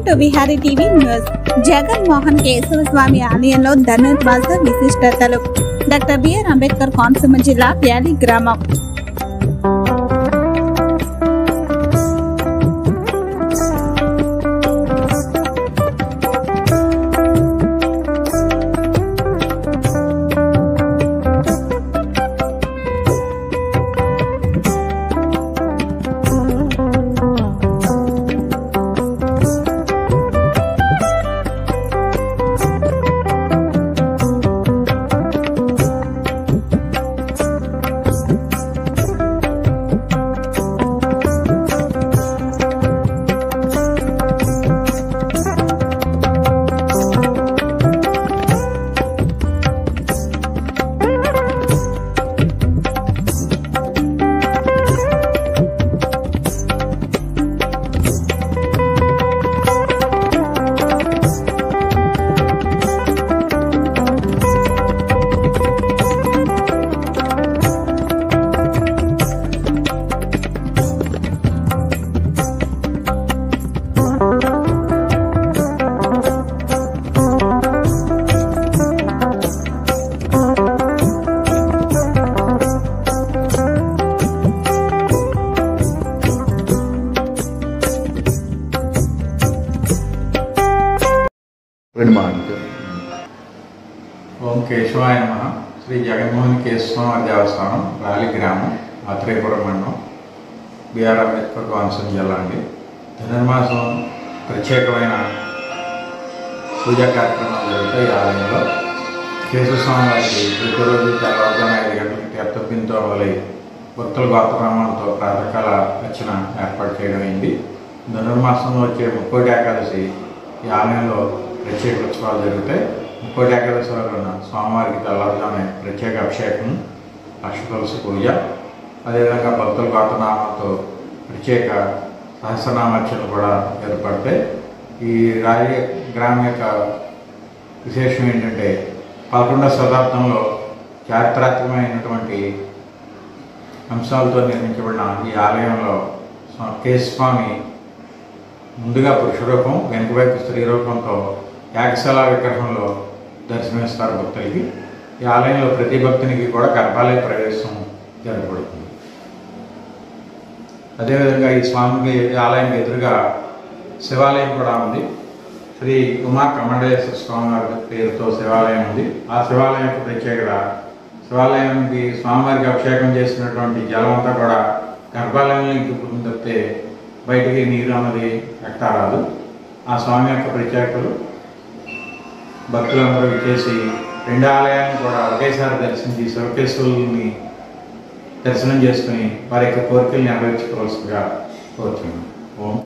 Welcome to Vihari TV news. Jagan Mohan Keshava Swamy ఆలయంలో ధనుర్మాస విశిష్టతలు. డాక్టర్ బిఆర్ అంబేద్కర్ కోనసీమ జిల్లా వ్యాలీ గ్రామం. ఓం కేశవాయ నమః. శ్రీ జగన్మోహన్ కేశవ దేవస్థానం వ్యాలీ గ్రామం, ఆత్రేయపురం మండలం, బిఆర్ అంబేద్కర్ కోనసీమ జిల్లా అండి. ధనుర్మాసం ప్రత్యేకమైన పూజా కార్యక్రమాలు జరుగుతాయి. ఈ ఆలయంలో కేశవ స్వామి వారికి ప్రతిరోజు తెల్లవారుజామున 5 గంటలకు తీర్థపింతో మొదలై భక్తుల గోత్రనామాలతో ప్రాతకాల అర్చన ఏర్పాటు చేయడం అయింది. ధనుర్మాసంలో వచ్చే ముక్కోటి ఏకాదశి ఈ ఆలయంలో ప్రత్యేక ఉత్సవాలు జరుగుతాయి. ముక్కోటి ఏకాదశి రోజున స్వామివారికి తెల్లవారుజామున ప్రత్యేక అభిషేకం, అష్టతులసి పూజ, అదేవిధంగా భక్తుల గోత్రనామాలతో ప్రత్యేక సహస్రనామార్చనలు కూడా ఏర్పడతాయి. ఈ రాజీ గ్రామం యొక్క విశేషం ఏంటంటే 11వ శతాబ్దంలో చారిత్రాత్మకమైనటువంటి అంశాలతో నిర్మించబడిన ఈ ఆలయంలో కేశస్వామి ముందుగా పురుష రూపం, వెనుకవైపు స్త్రీ రూపంతో యాగశాల విగ్రహంలో దర్శనమిస్తారు భక్తులకి. ఈ ఆలయంలో ప్రతి భక్తునికి కూడా గర్భాలయ ప్రవేశం జరగబడుతుంది. అదేవిధంగా ఈ స్వామికి ఆలయం ఎదురుగా శివాలయం కూడా ఉంది. శ్రీ ఉమా కమండలేశ్వర స్వామి వారి పేరుతో శివాలయం ఉంది. ఆ శివాలయం యొక్క ప్రత్యేకత, శివాలయానికి స్వామివారికి అభిషేకం చేసినటువంటి జలం అంతా కూడా గర్భాలయంలో ఇంకుతుంది తప్పితే బయటికి నీరు అన్నది ఎక్కడా రాదు. ఆ స్వామి యొక్క ప్రత్యేకతలు భక్తులందరూ విచ్చేసి 2 ఆలయాలను కూడా ఒకేసారి దర్శించి శివకేశవుల్ని దర్శనం చేసుకుని వారి యొక్క కోరికలు నెరవేర్చుకోవాల్సిందిగా కోరుతున్నాను. ఓం